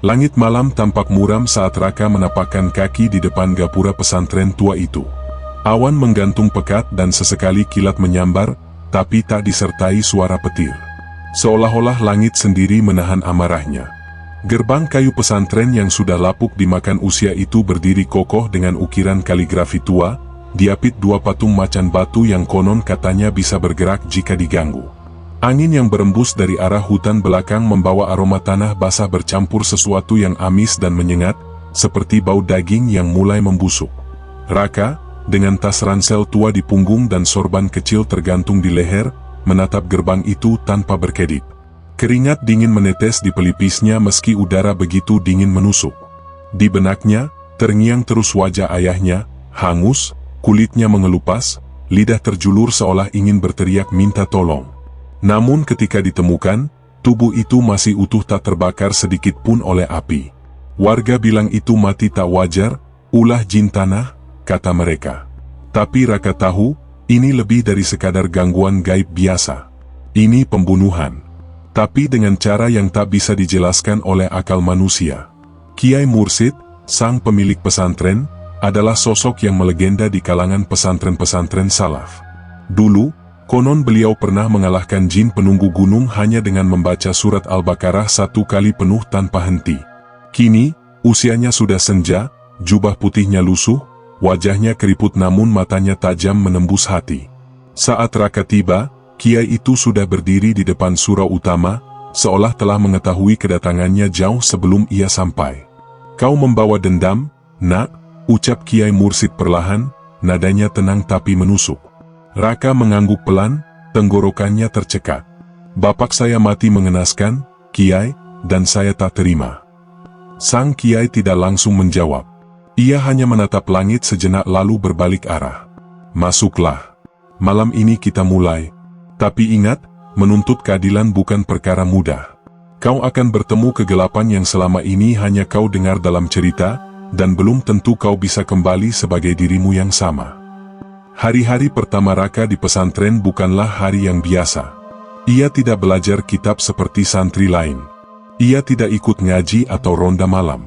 Langit malam tampak muram saat Raka menapakkan kaki di depan gapura pesantren tua itu. Awan menggantung pekat dan sesekali kilat menyambar, tapi tak disertai suara petir. Seolah-olah langit sendiri menahan amarahnya. Gerbang kayu pesantren yang sudah lapuk dimakan usia itu berdiri kokoh dengan ukiran kaligrafi tua, diapit dua patung macan batu yang konon katanya bisa bergerak jika diganggu. Angin yang berembus dari arah hutan belakang membawa aroma tanah basah bercampur sesuatu yang amis dan menyengat, seperti bau daging yang mulai membusuk. Raka, dengan tas ransel tua di punggung dan sorban kecil tergantung di leher, menatap gerbang itu tanpa berkedip. Keringat dingin menetes di pelipisnya meski udara begitu dingin menusuk. Di benaknya, terngiang terus wajah ayahnya, hangus, kulitnya mengelupas, lidah terjulur seolah ingin berteriak minta tolong. Namun ketika ditemukan, tubuh itu masih utuh tak terbakar sedikit pun oleh api. Warga bilang itu mati tak wajar, ulah jin tanah, kata mereka. Tapi Raka tahu, ini lebih dari sekadar gangguan gaib biasa. Ini pembunuhan. Tapi dengan cara yang tak bisa dijelaskan oleh akal manusia. Kiai Mursid, sang pemilik pesantren, adalah sosok yang melegenda di kalangan pesantren-pesantren salaf. Dulu, konon beliau pernah mengalahkan jin penunggu gunung hanya dengan membaca surat Al-Baqarah 1 kali penuh tanpa henti. Kini, usianya sudah senja, jubah putihnya lusuh, wajahnya keriput namun matanya tajam menembus hati. Saat Raka tiba, kiai itu sudah berdiri di depan surau utama, seolah telah mengetahui kedatangannya jauh sebelum ia sampai. Kau membawa dendam, nak, ucap Kiai Mursid perlahan, nadanya tenang tapi menusuk. Raka mengangguk pelan, tenggorokannya tercekat. Bapak saya mati mengenaskan, Kiai, dan saya tak terima. Sang Kiai tidak langsung menjawab. Ia hanya menatap langit sejenak lalu berbalik arah. Masuklah. Malam ini kita mulai. Tapi ingat, menuntut keadilan bukan perkara mudah. Kau akan bertemu kegelapan yang selama ini hanya kau dengar dalam cerita, dan belum tentu kau bisa kembali sebagai dirimu yang sama. Hari-hari pertama Raka di pesantren bukanlah hari yang biasa. Ia tidak belajar kitab seperti santri lain. Ia tidak ikut ngaji atau ronda malam.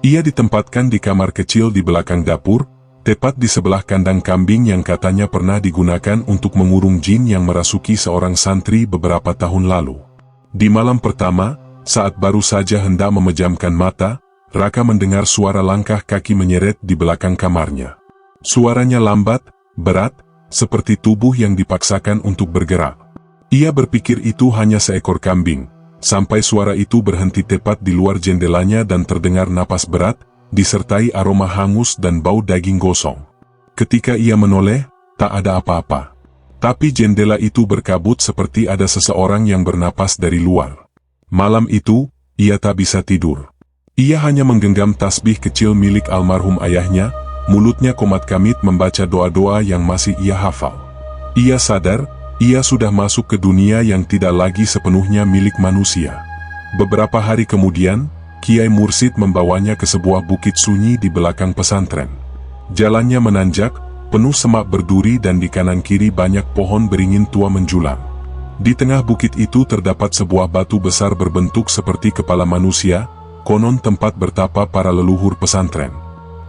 Ia ditempatkan di kamar kecil di belakang dapur, tepat di sebelah kandang kambing yang katanya pernah digunakan untuk mengurung jin yang merasuki seorang santri beberapa tahun lalu. Di malam pertama, saat baru saja hendak memejamkan mata, Raka mendengar suara langkah kaki menyeret di belakang kamarnya. Suaranya lambat, berat, seperti tubuh yang dipaksakan untuk bergerak. Ia berpikir itu hanya seekor kambing, sampai suara itu berhenti tepat di luar jendelanya dan terdengar napas berat, disertai aroma hangus dan bau daging gosong. Ketika ia menoleh, tak ada apa-apa. Tapi jendela itu berkabut seperti ada seseorang yang bernapas dari luar. Malam itu, ia tak bisa tidur. Ia hanya menggenggam tasbih kecil milik almarhum ayahnya, mulutnya komat kamit membaca doa-doa yang masih ia hafal. Ia sadar, ia sudah masuk ke dunia yang tidak lagi sepenuhnya milik manusia. Beberapa hari kemudian, Kiai Mursid membawanya ke sebuah bukit sunyi di belakang pesantren. Jalannya menanjak, penuh semak berduri dan di kanan kiri banyak pohon beringin tua menjulang. Di tengah bukit itu terdapat sebuah batu besar berbentuk seperti kepala manusia, konon tempat bertapa para leluhur pesantren.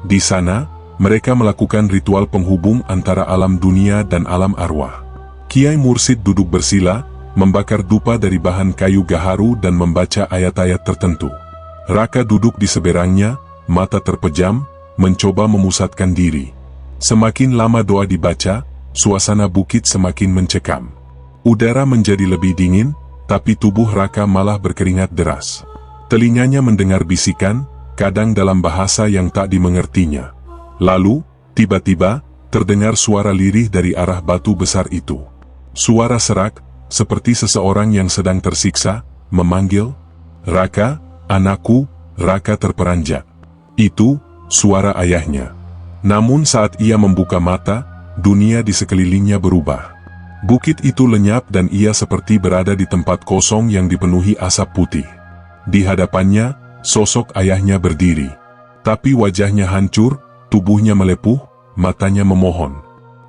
Di sana, mereka melakukan ritual penghubung antara alam dunia dan alam arwah. Kiai Mursid duduk bersila, membakar dupa dari bahan kayu gaharu dan membaca ayat-ayat tertentu. Raka duduk di seberangnya, mata terpejam, mencoba memusatkan diri. Semakin lama doa dibaca, suasana bukit semakin mencekam. Udara menjadi lebih dingin, tapi tubuh Raka malah berkeringat deras. Telinganya mendengar bisikan, kadang dalam bahasa yang tak dimengertinya. Lalu, tiba-tiba, terdengar suara lirih dari arah batu besar itu. Suara serak, seperti seseorang yang sedang tersiksa, memanggil, "Raka, anakku." Raka terperanjat. Itu, suara ayahnya. Namun saat ia membuka mata, dunia di sekelilingnya berubah. Bukit itu lenyap dan ia seperti berada di tempat kosong yang dipenuhi asap putih. Di hadapannya, sosok ayahnya berdiri. Tapi wajahnya hancur, tubuhnya melepuh, matanya memohon.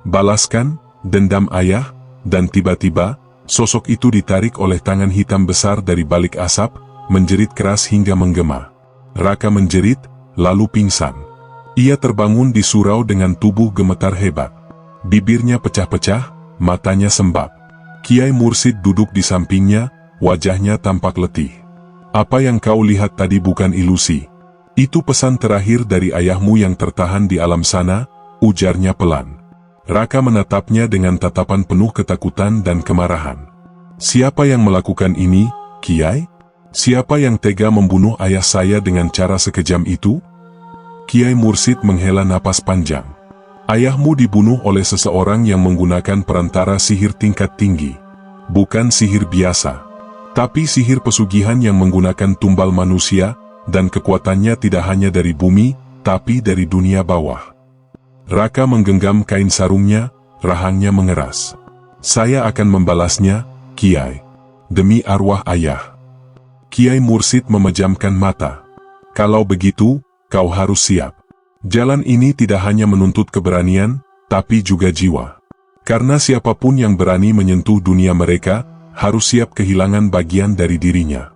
"Balaskan dendam ayah," dan tiba-tiba, sosok itu ditarik oleh tangan hitam besar dari balik asap, menjerit keras hingga menggema. Raka menjerit, lalu pingsan. Ia terbangun di surau dengan tubuh gemetar hebat. Bibirnya pecah-pecah, matanya sembab. Kiai Mursid duduk di sampingnya, wajahnya tampak letih. Apa yang kau lihat tadi bukan ilusi. Itu pesan terakhir dari ayahmu yang tertahan di alam sana, ujarnya pelan. Raka menatapnya dengan tatapan penuh ketakutan dan kemarahan. Siapa yang melakukan ini, Kiai? Siapa yang tega membunuh ayah saya dengan cara sekejam itu? Kiai Mursid menghela napas panjang. Ayahmu dibunuh oleh seseorang yang menggunakan perantara sihir tingkat tinggi. Bukan sihir biasa, tapi sihir pesugihan yang menggunakan tumbal manusia, dan kekuatannya tidak hanya dari bumi, tapi dari dunia bawah. Raka menggenggam kain sarungnya, rahangnya mengeras. Saya akan membalasnya, Kiai. Demi arwah ayah. Kiai Mursid memejamkan mata. Kalau begitu, kau harus siap. Jalan ini tidak hanya menuntut keberanian, tapi juga jiwa. Karena siapapun yang berani menyentuh dunia mereka, harus siap kehilangan bagian dari dirinya.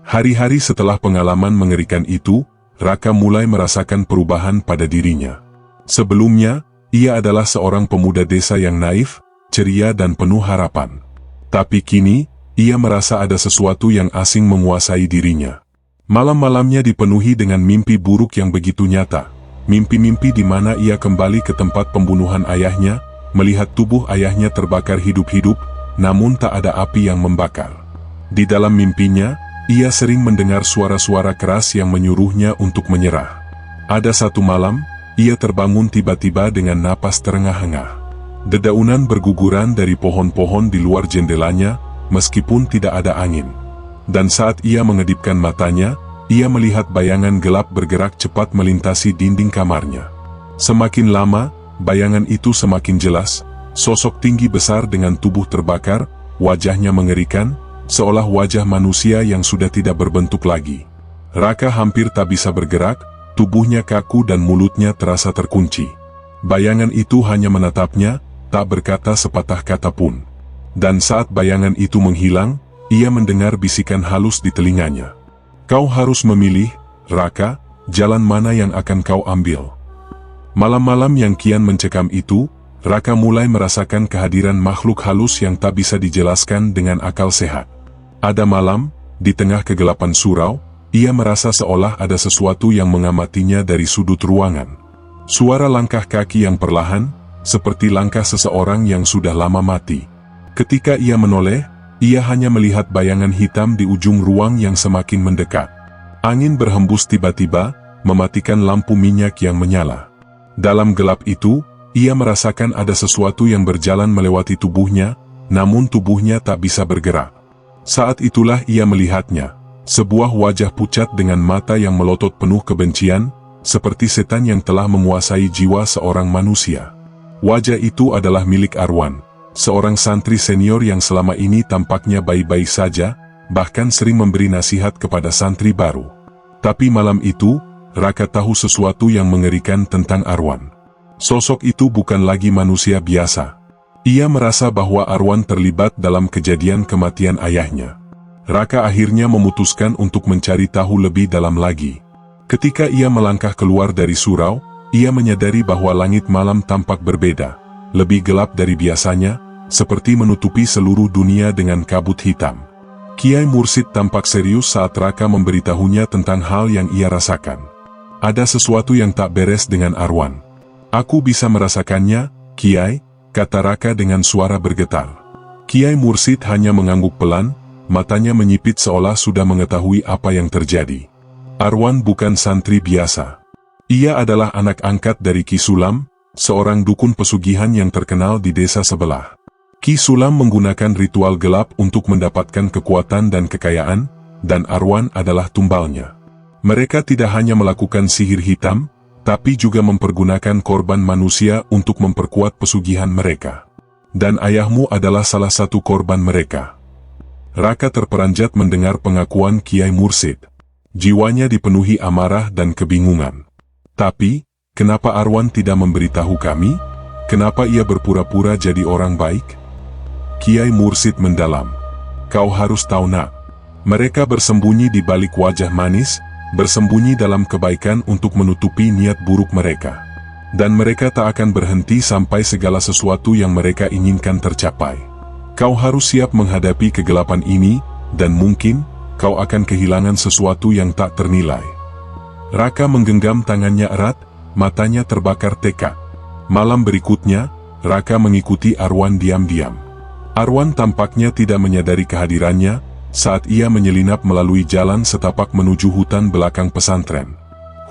Hari-hari setelah pengalaman mengerikan itu, Raka mulai merasakan perubahan pada dirinya. Sebelumnya, ia adalah seorang pemuda desa yang naif, ceria dan penuh harapan. Tapi kini, ia merasa ada sesuatu yang asing menguasai dirinya. Malam-malamnya dipenuhi dengan mimpi buruk yang begitu nyata. Mimpi-mimpi di mana ia kembali ke tempat pembunuhan ayahnya, melihat tubuh ayahnya terbakar hidup-hidup, namun tak ada api yang membakar. Di dalam mimpinya, ia sering mendengar suara-suara keras yang menyuruhnya untuk menyerah. Ada satu malam, ia terbangun tiba-tiba dengan napas terengah-engah. Dedaunan berguguran dari pohon-pohon di luar jendelanya, meskipun tidak ada angin. Dan saat ia mengedipkan matanya, ia melihat bayangan gelap bergerak cepat melintasi dinding kamarnya. Semakin lama, bayangan itu semakin jelas, sosok tinggi besar dengan tubuh terbakar, wajahnya mengerikan, seolah wajah manusia yang sudah tidak berbentuk lagi. Raka hampir tak bisa bergerak, tubuhnya kaku dan mulutnya terasa terkunci. Bayangan itu hanya menatapnya, tak berkata sepatah kata pun. Dan saat bayangan itu menghilang, ia mendengar bisikan halus di telinganya. Kau harus memilih, Raka, jalan mana yang akan kau ambil. Malam-malam yang kian mencekam itu, Raka mulai merasakan kehadiran makhluk halus yang tak bisa dijelaskan dengan akal sehat. Ada malam, di tengah kegelapan surau, ia merasa seolah ada sesuatu yang mengamatinya dari sudut ruangan. Suara langkah kaki yang perlahan, seperti langkah seseorang yang sudah lama mati. Ketika ia menoleh, ia hanya melihat bayangan hitam di ujung ruang yang semakin mendekat. Angin berhembus tiba-tiba, mematikan lampu minyak yang menyala. Dalam gelap itu, ia merasakan ada sesuatu yang berjalan melewati tubuhnya, namun tubuhnya tak bisa bergerak. Saat itulah ia melihatnya, sebuah wajah pucat dengan mata yang melotot penuh kebencian, seperti setan yang telah menguasai jiwa seorang manusia. Wajah itu adalah milik Arwan, seorang santri senior yang selama ini tampaknya baik-baik saja, bahkan sering memberi nasihat kepada santri baru. Tapi malam itu, Raka tahu sesuatu yang mengerikan tentang Arwan. Sosok itu bukan lagi manusia biasa. Ia merasa bahwa Arwan terlibat dalam kejadian kematian ayahnya. Raka akhirnya memutuskan untuk mencari tahu lebih dalam lagi. Ketika ia melangkah keluar dari surau, ia menyadari bahwa langit malam tampak berbeda, lebih gelap dari biasanya, seperti menutupi seluruh dunia dengan kabut hitam. Kiai Mursid tampak serius saat Raka memberitahunya tentang hal yang ia rasakan. Ada sesuatu yang tak beres dengan Arwan. Aku bisa merasakannya, Kiai, kata Raka dengan suara bergetar. Kiai Mursid hanya mengangguk pelan, matanya menyipit seolah sudah mengetahui apa yang terjadi. Arwan bukan santri biasa. Ia adalah anak angkat dari Ki Sulam, seorang dukun pesugihan yang terkenal di desa sebelah. Ki Sulam menggunakan ritual gelap untuk mendapatkan kekuatan dan kekayaan, dan Arwan adalah tumbalnya. Mereka tidak hanya melakukan sihir hitam, tapi juga mempergunakan korban manusia untuk memperkuat pesugihan mereka. Dan ayahmu adalah salah satu korban mereka. Raka terperanjat mendengar pengakuan Kiai Mursid. Jiwanya dipenuhi amarah dan kebingungan. Tapi, kenapa Arwan tidak memberitahu kami? Kenapa ia berpura-pura jadi orang baik? Kiai Mursid mendalam. Kau harus tahu nak. Mereka bersembunyi di balik wajah manis, bersembunyi dalam kebaikan untuk menutupi niat buruk mereka. Dan mereka tak akan berhenti sampai segala sesuatu yang mereka inginkan tercapai. Kau harus siap menghadapi kegelapan ini, dan mungkin kau akan kehilangan sesuatu yang tak ternilai. Raka menggenggam tangannya erat, matanya terbakar tekad. Malam berikutnya, Raka mengikuti Arwan diam-diam. Arwan tampaknya tidak menyadari kehadirannya saat ia menyelinap melalui jalan setapak menuju hutan belakang pesantren.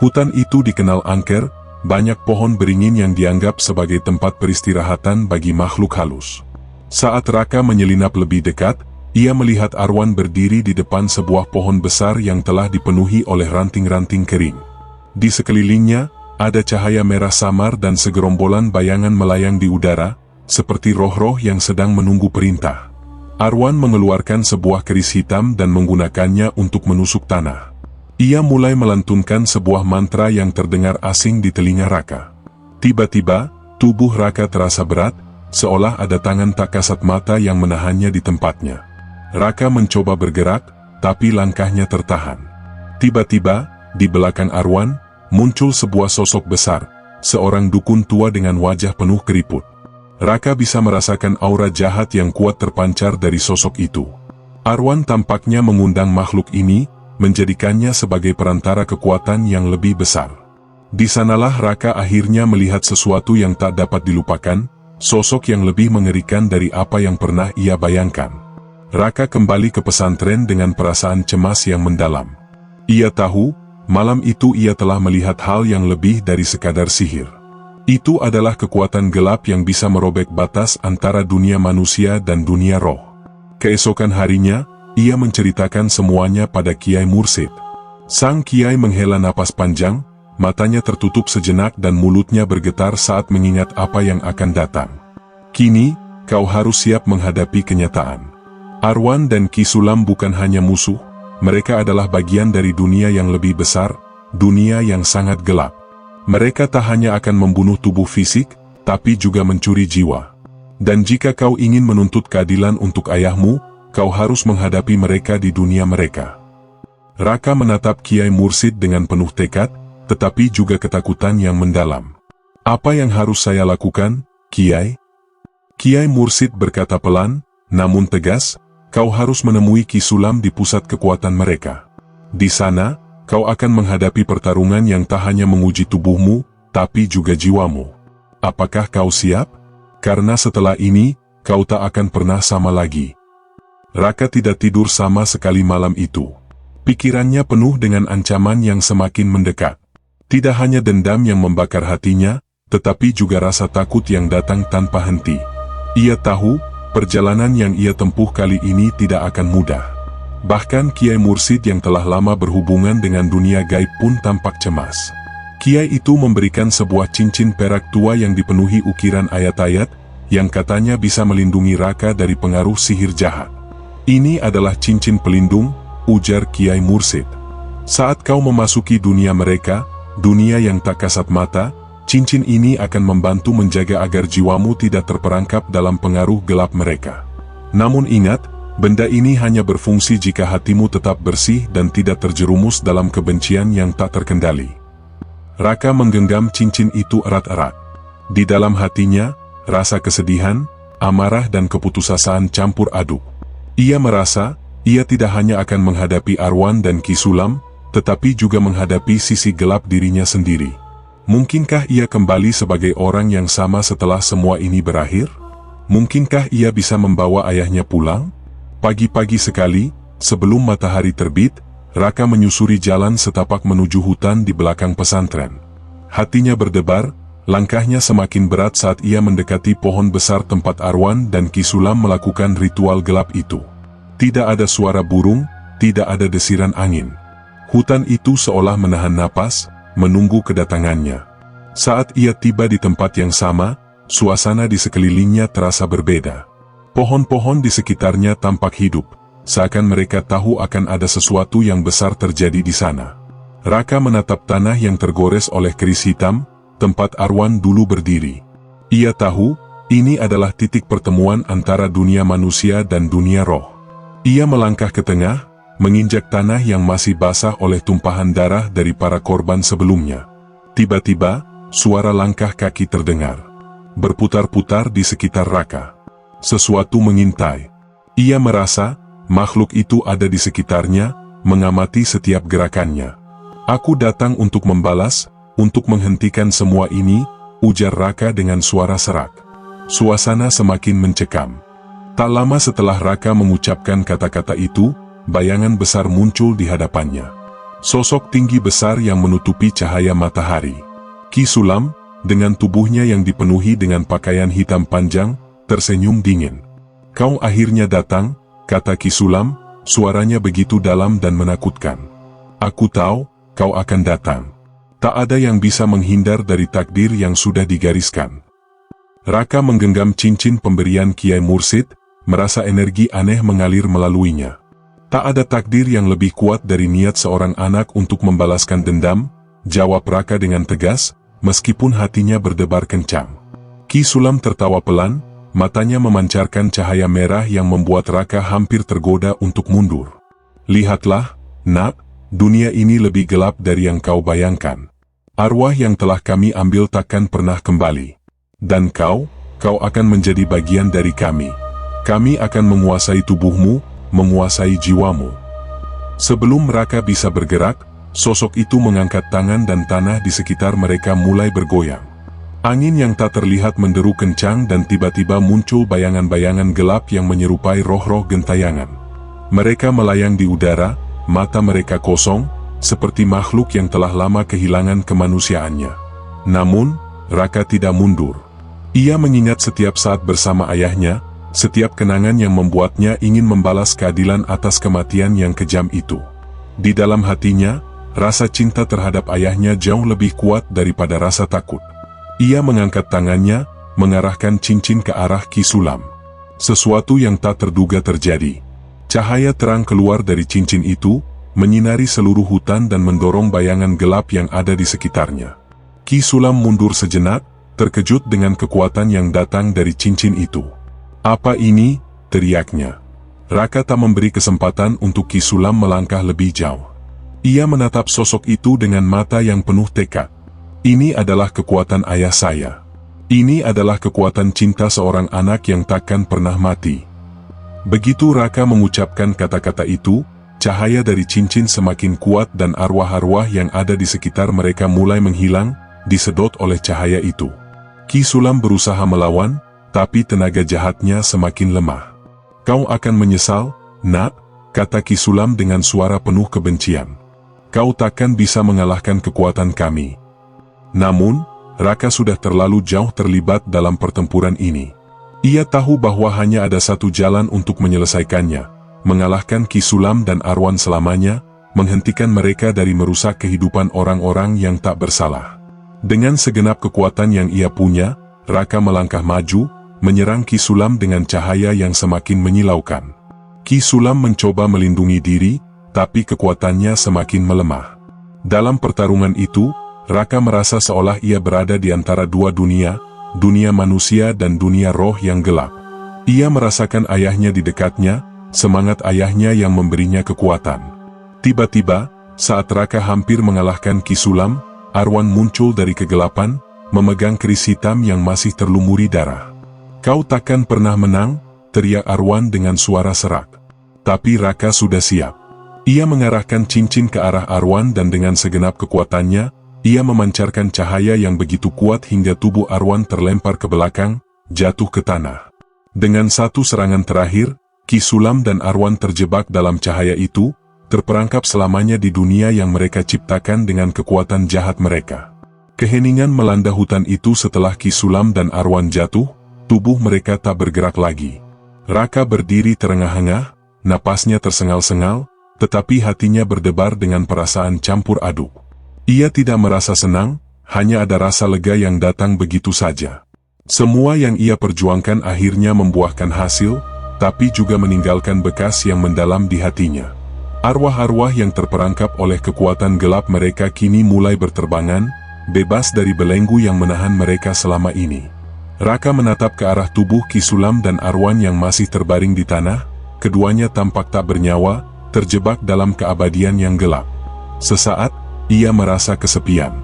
Hutan itu dikenal angker, banyak pohon beringin yang dianggap sebagai tempat peristirahatan bagi makhluk halus. Saat Raka menyelinap lebih dekat, ia melihat Arwan berdiri di depan sebuah pohon besar yang telah dipenuhi oleh ranting-ranting kering. Di sekelilingnya, ada cahaya merah samar dan segerombolan bayangan melayang di udara, seperti roh-roh yang sedang menunggu perintah. Arwan mengeluarkan sebuah keris hitam dan menggunakannya untuk menusuk tanah. Ia mulai melantunkan sebuah mantra yang terdengar asing di telinga Raka. Tiba-tiba, tubuh Raka terasa berat, seolah ada tangan tak kasat mata yang menahannya di tempatnya. Raka mencoba bergerak, tapi langkahnya tertahan. Tiba-tiba, di belakang Arwan, muncul sebuah sosok besar, seorang dukun tua dengan wajah penuh keriput. Raka bisa merasakan aura jahat yang kuat terpancar dari sosok itu. Arwan tampaknya mengundang makhluk ini, menjadikannya sebagai perantara kekuatan yang lebih besar. Di sanalah Raka akhirnya melihat sesuatu yang tak dapat dilupakan, sosok yang lebih mengerikan dari apa yang pernah ia bayangkan. Raka kembali ke pesantren dengan perasaan cemas yang mendalam. Ia tahu, malam itu ia telah melihat hal yang lebih dari sekadar sihir. Itu adalah kekuatan gelap yang bisa merobek batas antara dunia manusia dan dunia roh. Keesokan harinya, ia menceritakan semuanya pada Kiai Mursid. Sang Kiai menghela napas panjang, matanya tertutup sejenak dan mulutnya bergetar saat mengingat apa yang akan datang. Kini, kau harus siap menghadapi kenyataan. Arwan dan Ki Sulam bukan hanya musuh, mereka adalah bagian dari dunia yang lebih besar, dunia yang sangat gelap. Mereka tak hanya akan membunuh tubuh fisik, tapi juga mencuri jiwa. Dan jika kau ingin menuntut keadilan untuk ayahmu, kau harus menghadapi mereka di dunia mereka. Raka menatap Kiai Mursid dengan penuh tekad, tetapi juga ketakutan yang mendalam. Apa yang harus saya lakukan, Kiai? Kiai Mursid berkata pelan, namun tegas, kau harus menemui Ki Sulam di pusat kekuatan mereka. Di sana, kau akan menghadapi pertarungan yang tak hanya menguji tubuhmu, tapi juga jiwamu. Apakah kau siap? Karena setelah ini, kau tak akan pernah sama lagi. Raka tidak tidur sama sekali malam itu. Pikirannya penuh dengan ancaman yang semakin mendekat. Tidak hanya dendam yang membakar hatinya, tetapi juga rasa takut yang datang tanpa henti. Ia tahu, perjalanan yang ia tempuh kali ini tidak akan mudah. Bahkan Kiai Mursid yang telah lama berhubungan dengan dunia gaib pun tampak cemas. Kiai itu memberikan sebuah cincin perak tua yang dipenuhi ukiran ayat-ayat, yang katanya bisa melindungi Raka dari pengaruh sihir jahat. Ini adalah cincin pelindung, ujar Kiai Mursid. Saat kau memasuki dunia mereka, dunia yang tak kasat mata, cincin ini akan membantu menjaga agar jiwamu tidak terperangkap dalam pengaruh gelap mereka. Namun ingat, benda ini hanya berfungsi jika hatimu tetap bersih dan tidak terjerumus dalam kebencian yang tak terkendali. Raka menggenggam cincin itu erat-erat. Di dalam hatinya, rasa kesedihan, amarah dan keputusasaan campur aduk. Ia merasa, ia tidak hanya akan menghadapi Arwan dan Ki Sulam, tetapi juga menghadapi sisi gelap dirinya sendiri. Mungkinkah ia kembali sebagai orang yang sama setelah semua ini berakhir? Mungkinkah ia bisa membawa ayahnya pulang? Pagi-pagi sekali, sebelum matahari terbit, Raka menyusuri jalan setapak menuju hutan di belakang pesantren. Hatinya berdebar, langkahnya semakin berat saat ia mendekati pohon besar tempat Arwan dan Ki Sulam melakukan ritual gelap itu. Tidak ada suara burung, tidak ada desiran angin. Hutan itu seolah menahan napas, menunggu kedatangannya. Saat ia tiba di tempat yang sama, suasana di sekelilingnya terasa berbeda. Pohon-pohon di sekitarnya tampak hidup, seakan mereka tahu akan ada sesuatu yang besar terjadi di sana. Raka menatap tanah yang tergores oleh keris hitam, tempat Arwan dulu berdiri. Ia tahu, ini adalah titik pertemuan antara dunia manusia dan dunia roh. Ia melangkah ke tengah, menginjak tanah yang masih basah oleh tumpahan darah dari para korban sebelumnya. Tiba-tiba, suara langkah kaki terdengar, berputar-putar di sekitar Raka. Sesuatu mengintai. Ia merasa, makhluk itu ada di sekitarnya, mengamati setiap gerakannya. "Aku datang untuk membalas, untuk menghentikan semua ini," ujar Raka dengan suara serak. Suasana semakin mencekam. Tak lama setelah Raka mengucapkan kata-kata itu, bayangan besar muncul di hadapannya. Sosok tinggi besar yang menutupi cahaya matahari. Ki Sulam, dengan tubuhnya yang dipenuhi dengan pakaian hitam panjang, tersenyum dingin. "Kau akhirnya datang," kata Ki Sulam, suaranya begitu dalam dan menakutkan. "Aku tahu, kau akan datang. Tak ada yang bisa menghindar dari takdir yang sudah digariskan." Raka menggenggam cincin pemberian Kiai Mursid, merasa energi aneh mengalir melaluinya. "Tak ada takdir yang lebih kuat dari niat seorang anak untuk membalaskan dendam," jawab Raka dengan tegas, meskipun hatinya berdebar kencang. Ki Sulam tertawa pelan, matanya memancarkan cahaya merah yang membuat Raka hampir tergoda untuk mundur. "Lihatlah, Nak, dunia ini lebih gelap dari yang kau bayangkan. Arwah yang telah kami ambil takkan pernah kembali. Dan kau akan menjadi bagian dari kami. Kami akan menguasai tubuhmu, menguasai jiwamu." Sebelum Raka bisa bergerak, sosok itu mengangkat tangan dan tanah di sekitar mereka mulai bergoyang. Angin yang tak terlihat menderu kencang dan tiba-tiba muncul bayangan-bayangan gelap yang menyerupai roh-roh gentayangan. Mereka melayang di udara, mata mereka kosong, seperti makhluk yang telah lama kehilangan kemanusiaannya. Namun, Raka tidak mundur. Ia mengingat setiap saat bersama ayahnya, setiap kenangan yang membuatnya ingin membalas keadilan atas kematian yang kejam itu. Di dalam hatinya, rasa cinta terhadap ayahnya jauh lebih kuat daripada rasa takut. Ia mengangkat tangannya, mengarahkan cincin ke arah Ki Sulam. Sesuatu yang tak terduga terjadi. Cahaya terang keluar dari cincin itu, menyinari seluruh hutan dan mendorong bayangan gelap yang ada di sekitarnya. Ki Sulam mundur sejenak, terkejut dengan kekuatan yang datang dari cincin itu. "Apa ini?" teriaknya. Raka tak memberi kesempatan untuk Ki Sulam melangkah lebih jauh. Ia menatap sosok itu dengan mata yang penuh tekad. "Ini adalah kekuatan ayah saya. Ini adalah kekuatan cinta seorang anak yang takkan pernah mati." Begitu Raka mengucapkan kata-kata itu, cahaya dari cincin semakin kuat dan arwah-arwah yang ada di sekitar mereka mulai menghilang, disedot oleh cahaya itu. Ki Sulam berusaha melawan, tapi tenaga jahatnya semakin lemah. "Kau akan menyesal, Nak," kata Ki Sulam dengan suara penuh kebencian. "Kau takkan bisa mengalahkan kekuatan kami." Namun, Raka sudah terlalu jauh terlibat dalam pertempuran ini. Ia tahu bahwa hanya ada satu jalan untuk menyelesaikannya, mengalahkan Ki Sulam dan Arwan selamanya, menghentikan mereka dari merusak kehidupan orang-orang yang tak bersalah. Dengan segenap kekuatan yang ia punya, Raka melangkah maju, menyerang Ki Sulam dengan cahaya yang semakin menyilaukan. Ki Sulam mencoba melindungi diri, tapi kekuatannya semakin melemah. Dalam pertarungan itu, Raka merasa seolah ia berada di antara dua dunia, dunia manusia dan dunia roh yang gelap. Ia merasakan ayahnya di dekatnya, semangat ayahnya yang memberinya kekuatan. Tiba-tiba, saat Raka hampir mengalahkan Ki Sulam, Arwan muncul dari kegelapan, memegang keris hitam yang masih terlumuri darah. "Kau takkan pernah menang," teriak Arwan dengan suara serak. Tapi Raka sudah siap. Ia mengarahkan cincin ke arah Arwan dan dengan segenap kekuatannya, ia memancarkan cahaya yang begitu kuat hingga tubuh Arwan terlempar ke belakang, jatuh ke tanah. Dengan satu serangan terakhir, Ki Sulam dan Arwan terjebak dalam cahaya itu, terperangkap selamanya di dunia yang mereka ciptakan dengan kekuatan jahat mereka. Keheningan melanda hutan itu setelah Ki Sulam dan Arwan jatuh, tubuh mereka tak bergerak lagi. Raka berdiri terengah-engah, napasnya tersengal-sengal, tetapi hatinya berdebar dengan perasaan campur aduk. Ia tidak merasa senang, hanya ada rasa lega yang datang begitu saja. Semua yang ia perjuangkan akhirnya membuahkan hasil, tapi juga meninggalkan bekas yang mendalam di hatinya. Arwah-arwah yang terperangkap oleh kekuatan gelap mereka kini mulai berterbangan, bebas dari belenggu yang menahan mereka selama ini. Raka menatap ke arah tubuh Ki Sulam dan Arwan yang masih terbaring di tanah, keduanya tampak tak bernyawa, terjebak dalam keabadian yang gelap. Sesaat, ia merasa kesepian.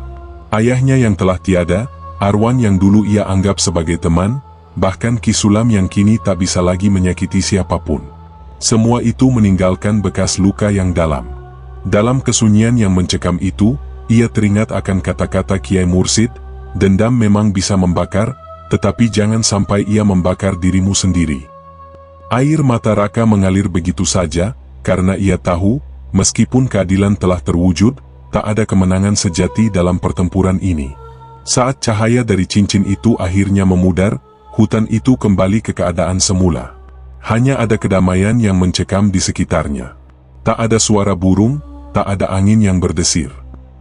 Ayahnya yang telah tiada, arwah yang dulu ia anggap sebagai teman, bahkan Ki Sulam yang kini tak bisa lagi menyakiti siapapun. Semua itu meninggalkan bekas luka yang dalam. Dalam kesunyian yang mencekam itu, ia teringat akan kata-kata Kiai Mursid, dendam memang bisa membakar, tetapi jangan sampai ia membakar dirimu sendiri. Air mata Raka mengalir begitu saja, karena ia tahu, meskipun keadilan telah terwujud, tak ada kemenangan sejati dalam pertempuran ini. Saat cahaya dari cincin itu akhirnya memudar, hutan itu kembali ke keadaan semula. Hanya ada kedamaian yang mencekam di sekitarnya. Tak ada suara burung, tak ada angin yang berdesir.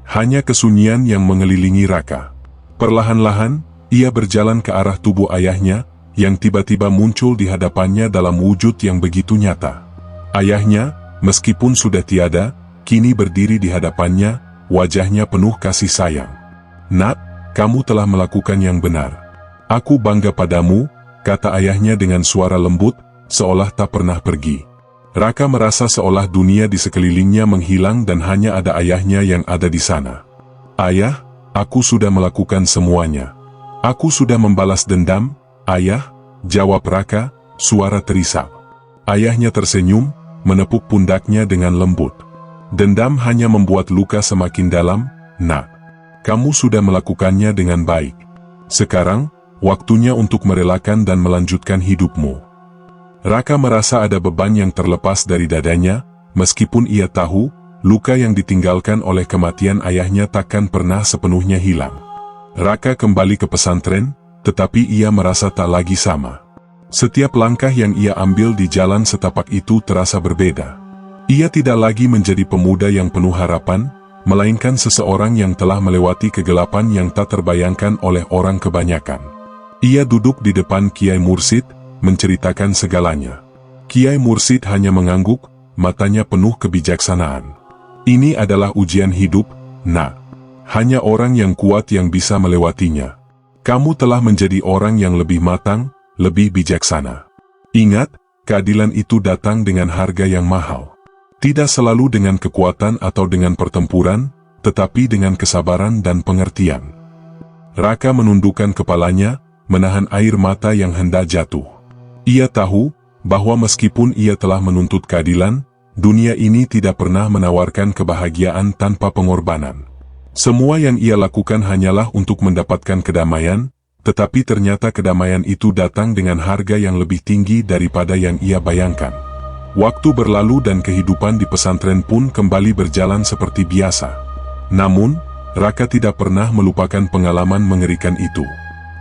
Hanya kesunyian yang mengelilingi Raka. Perlahan-lahan, ia berjalan ke arah tubuh ayahnya, yang tiba-tiba muncul di hadapannya dalam wujud yang begitu nyata. Ayahnya, meskipun sudah tiada, kini berdiri di hadapannya, wajahnya penuh kasih sayang. "Nak, kamu telah melakukan yang benar. Aku bangga padamu," kata ayahnya dengan suara lembut, seolah tak pernah pergi. Raka merasa seolah dunia di sekelilingnya menghilang dan hanya ada ayahnya yang ada di sana. "Ayah, aku sudah melakukan semuanya. Aku sudah membalas dendam, Ayah," jawab Raka, suara terisak. Ayahnya tersenyum, menepuk pundaknya dengan lembut. "Dendam hanya membuat luka semakin dalam, Nak. Kamu sudah melakukannya dengan baik. Sekarang, waktunya untuk merelakan dan melanjutkan hidupmu." Raka merasa ada beban yang terlepas dari dadanya, meskipun ia tahu, luka yang ditinggalkan oleh kematian ayahnya takkan pernah sepenuhnya hilang. Raka kembali ke pesantren, tetapi ia merasa tak lagi sama. Setiap langkah yang ia ambil di jalan setapak itu terasa berbeda. Ia tidak lagi menjadi pemuda yang penuh harapan, melainkan seseorang yang telah melewati kegelapan yang tak terbayangkan oleh orang kebanyakan. Ia duduk di depan Kiai Mursid, menceritakan segalanya. Kiai Mursid hanya mengangguk, matanya penuh kebijaksanaan. "Ini adalah ujian hidup, Nak. Hanya orang yang kuat yang bisa melewatinya. Kamu telah menjadi orang yang lebih matang, lebih bijaksana. Ingat, keadilan itu datang dengan harga yang mahal. Tidak selalu dengan kekuatan atau dengan pertempuran, tetapi dengan kesabaran dan pengertian." Raka menundukkan kepalanya, menahan air mata yang hendak jatuh. Ia tahu, bahwa meskipun ia telah menuntut keadilan, dunia ini tidak pernah menawarkan kebahagiaan tanpa pengorbanan. Semua yang ia lakukan hanyalah untuk mendapatkan kedamaian, tetapi ternyata kedamaian itu datang dengan harga yang lebih tinggi daripada yang ia bayangkan. Waktu berlalu dan kehidupan di pesantren pun kembali berjalan seperti biasa. Namun, Raka tidak pernah melupakan pengalaman mengerikan itu.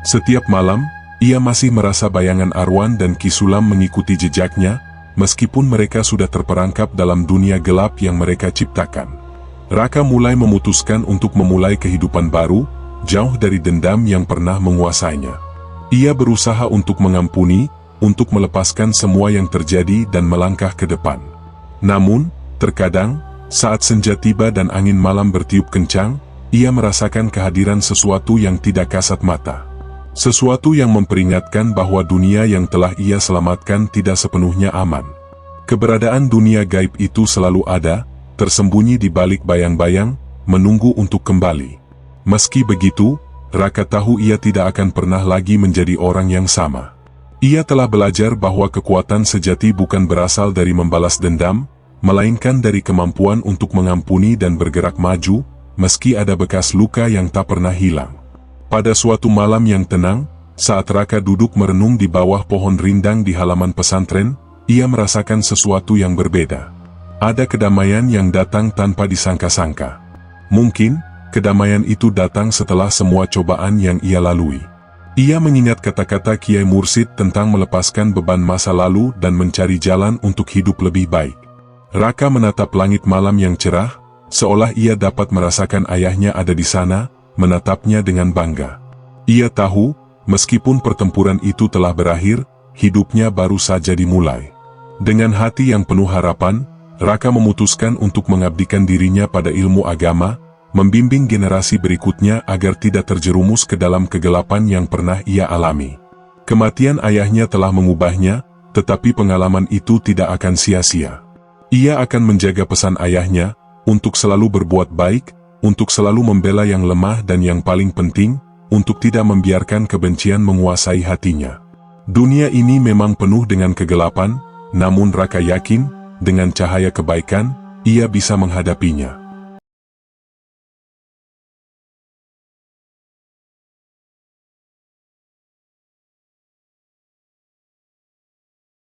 Setiap malam, ia masih merasa bayangan Arwan dan Ki Sulam mengikuti jejaknya, meskipun mereka sudah terperangkap dalam dunia gelap yang mereka ciptakan. Raka mulai memutuskan untuk memulai kehidupan baru, jauh dari dendam yang pernah menguasainya. Ia berusaha untuk mengampuni, untuk melepaskan semua yang terjadi dan melangkah ke depan. Namun, terkadang, saat senja tiba dan angin malam bertiup kencang, ia merasakan kehadiran sesuatu yang tidak kasat mata. Sesuatu yang memperingatkan bahwa dunia yang telah ia selamatkan tidak sepenuhnya aman. Keberadaan dunia gaib itu selalu ada, tersembunyi di balik bayang-bayang, menunggu untuk kembali. Meski begitu, Raka tahu ia tidak akan pernah lagi menjadi orang yang sama. Ia telah belajar bahwa kekuatan sejati bukan berasal dari membalas dendam, melainkan dari kemampuan untuk mengampuni dan bergerak maju, meski ada bekas luka yang tak pernah hilang. Pada suatu malam yang tenang, saat Raka duduk merenung di bawah pohon rindang di halaman pesantren, ia merasakan sesuatu yang berbeda. Ada kedamaian yang datang tanpa disangka-sangka. Mungkin, kedamaian itu datang setelah semua cobaan yang ia lalui. Ia mengingat kata-kata Kiai Mursid tentang melepaskan beban masa lalu dan mencari jalan untuk hidup lebih baik. Raka menatap langit malam yang cerah, seolah ia dapat merasakan ayahnya ada di sana, menatapnya dengan bangga. Ia tahu, meskipun pertempuran itu telah berakhir, hidupnya baru saja dimulai. Dengan hati yang penuh harapan, Raka memutuskan untuk mengabdikan dirinya pada ilmu agama, membimbing generasi berikutnya agar tidak terjerumus ke dalam kegelapan yang pernah ia alami. Kematian ayahnya telah mengubahnya, tetapi pengalaman itu tidak akan sia-sia. Ia akan menjaga pesan ayahnya, untuk selalu berbuat baik, untuk selalu membela yang lemah dan yang paling penting, untuk tidak membiarkan kebencian menguasai hatinya. Dunia ini memang penuh dengan kegelapan, namun Raka yakin, dengan cahaya kebaikan, ia bisa menghadapinya.